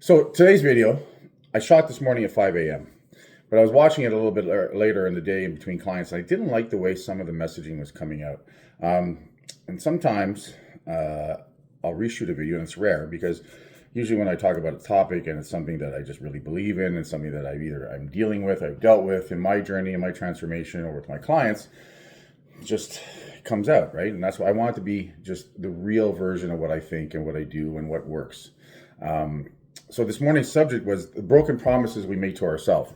So today's video, I shot this morning at 5 a.m., but I was watching it a little bit later in the day in between clients. And I didn't like the way some of the messaging was coming out. And sometimes I'll reshoot a video, and it's rare because usually when I talk about a topic and it's something that I just really believe in and something that I'm dealing with, I've dealt with in my journey, in my transformation, or with my clients, it just comes out, right? And that's why I want it to be just the real version of what I think and what I do and what works. So this morning's subject was the broken promises we make to ourselves.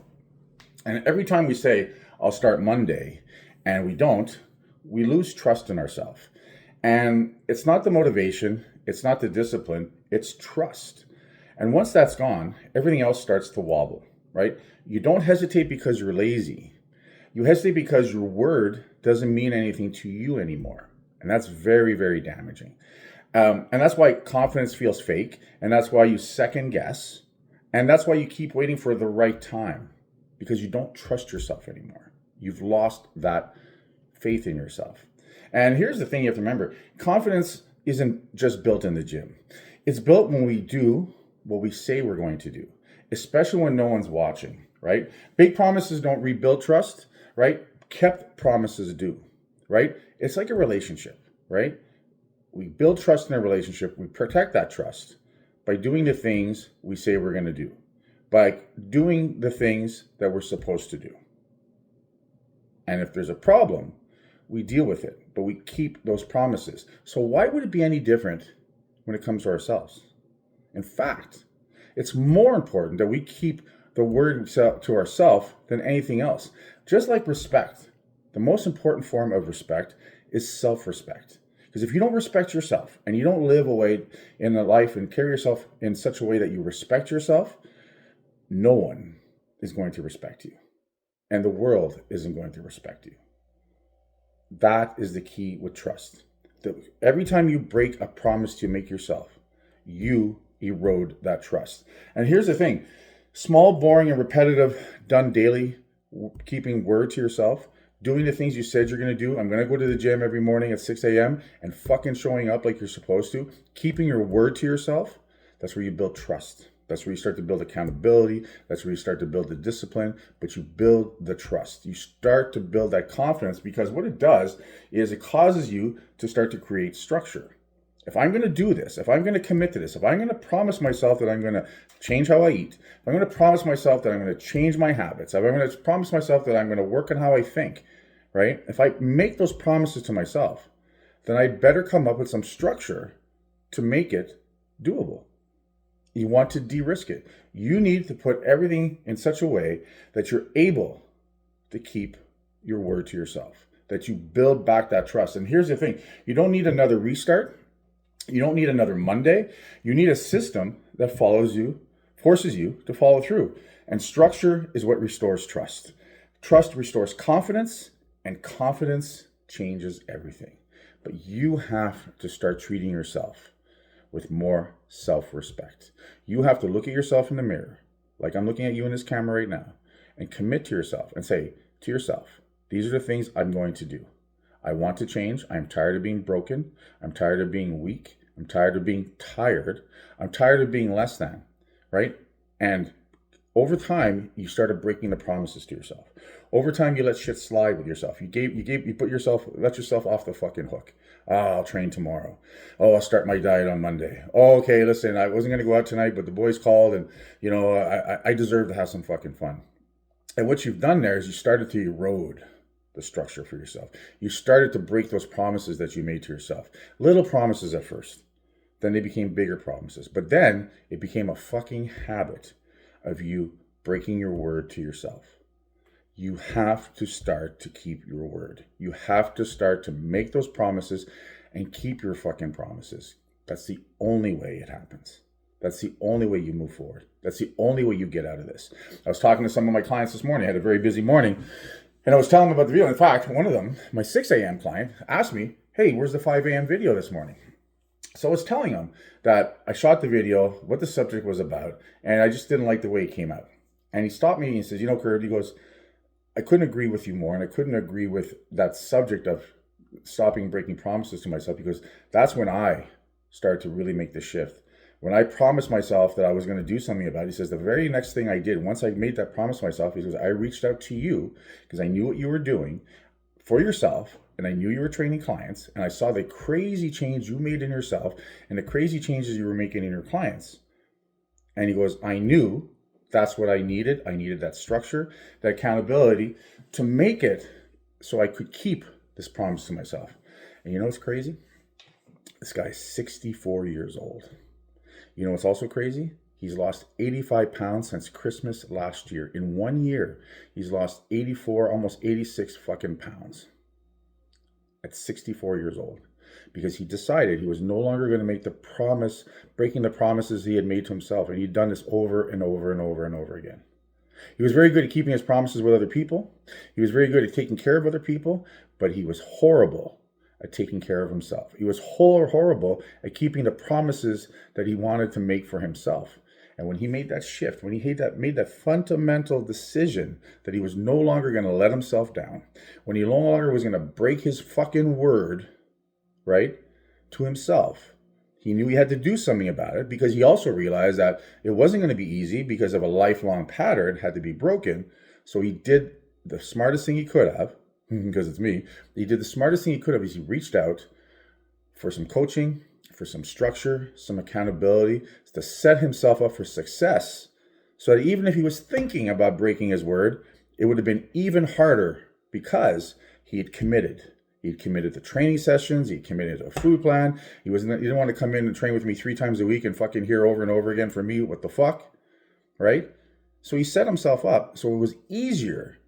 And every time we say, I'll start Monday, and we don't, we lose trust in ourselves. And it's not the motivation, it's not the discipline, it's trust. And once that's gone, everything else starts to wobble, right? You don't hesitate because you're lazy. You hesitate because your word doesn't mean anything to you anymore. And that's very, very damaging. And that's why confidence feels fake. And that's why you second guess. And that's why you keep waiting for the right time, because you don't trust yourself anymore. You've lost that faith in yourself. And here's the thing you have to remember. Confidence isn't just built in the gym. It's built when we do what we say we're going to do, especially when no one's watching, right? Big promises don't rebuild trust, right? Kept promises do, right? It's like a relationship, right? We build trust in a relationship. We protect that trust by doing the things we say we're going to do, by doing the things that we're supposed to do. And if there's a problem, we deal with it, but we keep those promises. So why would it be any different when it comes to ourselves? In fact, it's more important that we keep the word to ourselves than anything else. Just like respect, the most important form of respect is self-respect. Because if you don't respect yourself and you don't live a way in the life and carry yourself in such a way that you respect yourself, no one is going to respect you. And the world isn't going to respect you. That is the key with trust. Every time you break a promise you make yourself, you erode that trust. And here's the thing. Small, boring, and repetitive, done daily, keeping word to yourself, doing the things you said you're going to do. I'm going to go to the gym every morning at 6 a.m. and fucking showing up like you're supposed to. Keeping your word to yourself. That's where you build trust. That's where you start to build accountability. That's where you start to build the discipline, but you build the trust. You start to build that confidence, because what it does is it causes you to start to create structure. If I'm going to do this, if I'm going to commit to this, if I'm going to promise myself that I'm going to change how I eat, if I'm going to promise myself that I'm going to change my habits, if I'm going to promise myself that I'm going to work on how I think, right? If I make those promises to myself, then I better come up with some structure to make it doable. You want to de-risk it. You need to put everything in such a way that you're able to keep your word to yourself, that you build back that trust. And here's the thing. You don't need another restart. You don't need another Monday. You need a system that forces you to follow through. And structure is what restores trust. Trust restores confidence, and confidence changes everything. But you have to start treating yourself with more self-respect. You have to look at yourself in the mirror, like I'm looking at you in this camera right now, and commit to yourself and say to yourself, these are the things I'm going to do. I want to change. I'm tired of being broken. I'm tired of being weak. I'm tired of being tired. I'm tired of being less than, right? And over time, you started breaking the promises to yourself. Over time, you let shit slide with yourself. You let yourself off the fucking hook. Oh, I'll train tomorrow. Oh, I'll start my diet on Monday. Oh, okay, listen, I wasn't going to go out tonight, but the boys called, and, I deserve to have some fucking fun. And what you've done there is you started to erode the structure for yourself. You started to break those promises that you made to yourself. Little promises at first. Then they became bigger promises. But then it became a fucking habit of you breaking your word to yourself. You have to start to keep your word. You have to start to make those promises and keep your fucking promises. That's the only way it happens. That's the only way you move forward. That's the only way you get out of this. I was talking to some of my clients this morning. I had a very busy morning. And I was telling them about the video. In fact, one of them, my 6 a.m. client, asked me, hey, where's the 5 a.m. video this morning? So I was telling him that I shot the video, what the subject was about, and I just didn't like the way it came out. And he stopped me and he says, Kurt, he goes, I couldn't agree with you more, and I couldn't agree with that subject of stopping breaking promises to myself, because that's when I started to really make the shift. When I promised myself that I was going to do something about it, he says, the very next thing I did, once I made that promise to myself, he says, I reached out to you because I knew what you were doing for yourself, and I knew you were training clients, and I saw the crazy change you made in yourself and the crazy changes you were making in your clients. And he goes, I knew that's what I needed. I needed that structure, that accountability to make it so I could keep this promise to myself. And you know what's crazy? This guy's 64 years old. You know what's also crazy? He's lost 85 pounds since Christmas last year. In 1 year, he's lost 84, almost 86 fucking pounds at 64 years old, because he decided he was no longer going to make the promise, breaking the promises he had made to himself. And he'd done this over and over and over and over again. He was very good at keeping his promises with other people. He was very good at taking care of other people, but he was horrible at taking care of himself. He was horrible at keeping the promises that he wanted to make for himself. And when he made that shift, when he made that fundamental decision that he was no longer going to let himself down, when he no longer was going to break his fucking word, right, to himself, he knew he had to do something about it, because he also realized that it wasn't going to be easy because of a lifelong pattern had to be broken. So he did the smartest thing he could have, because it's me. He did the smartest thing he could have is he reached out for some coaching, for some structure, some accountability, to set himself up for success, so that even if he was thinking about breaking his word, it would have been even harder, because he had committed. He'd committed to training sessions. He'd committed to a food plan. He didn't want to come in and train with me 3 times a week and fucking hear over and over again from me, what the fuck, right? So he set himself up so it was easier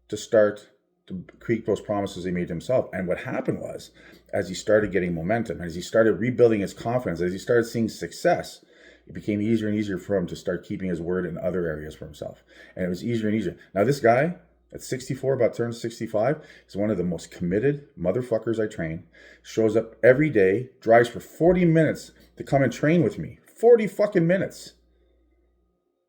to start to keep those promises he made to himself. And what happened was, as he started getting momentum, as he started rebuilding his confidence, as he started seeing success, it became easier and easier for him to start keeping his word in other areas for himself. And it was easier and easier. Now, this guy at 64, about turns 65, is one of the most committed motherfuckers I train. Shows up every day, drives for 40 minutes to come and train with me. 40 fucking minutes.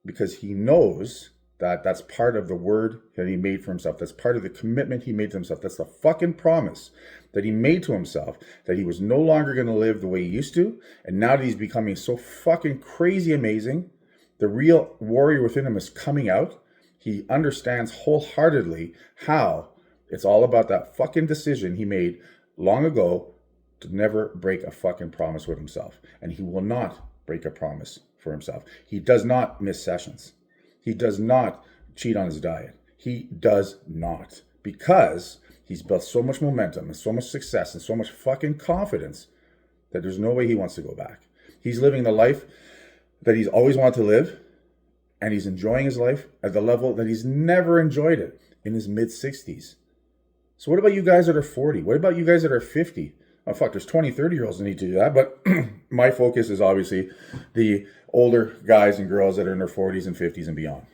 Because he knows that that's part of the word that he made for himself. That's part of the commitment he made to himself. That's the fucking promise that he made to himself, that he was no longer going to live the way he used to. And now that he's becoming so fucking crazy amazing, the real warrior within him is coming out. He understands wholeheartedly how it's all about that fucking decision he made long ago to never break a fucking promise with himself. And he will not break a promise for himself. He does not miss sessions. He does not cheat on his diet. He does not, because he's built so much momentum and so much success and so much fucking confidence that there's no way he wants to go back. He's living the life that he's always wanted to live, and he's enjoying his life at the level that he's never enjoyed it in his mid-60s. So what about you guys that are 40? What about you guys that are 50? Oh, fuck, there's 20, 30-year-olds that need to do that, but my focus is obviously the older guys and girls that are in their 40s and 50s and beyond,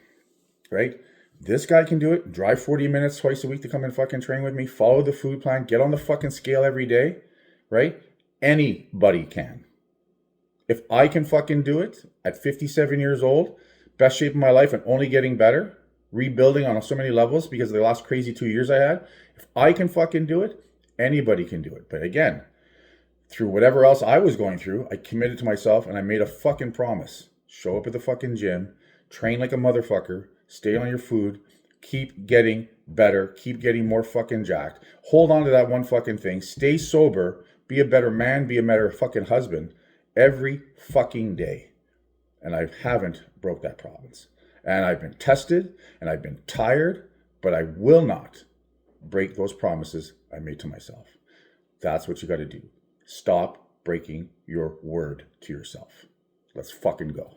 right? This guy can do it. Drive 40 minutes twice a week to come and fucking train with me. Follow the food plan. Get on the fucking scale every day, right? Anybody can. If I can fucking do it at 57 years old, best shape of my life and only getting better, rebuilding on so many levels because of the last crazy 2 years I had, if I can fucking do it, anybody can do it. But again, through whatever else I was going through, I committed to myself and I made a fucking promise. Show up at the fucking gym, train like a motherfucker, stay on your food, keep getting better, keep getting more fucking jacked. Hold on to that one fucking thing, stay sober, be a better man, be a better fucking husband every fucking day. And I haven't broke that promise. And I've been tested and I've been tired, but I will not break those promises I made to myself. That's what you got to do. Stop breaking your word to yourself. Let's fucking go.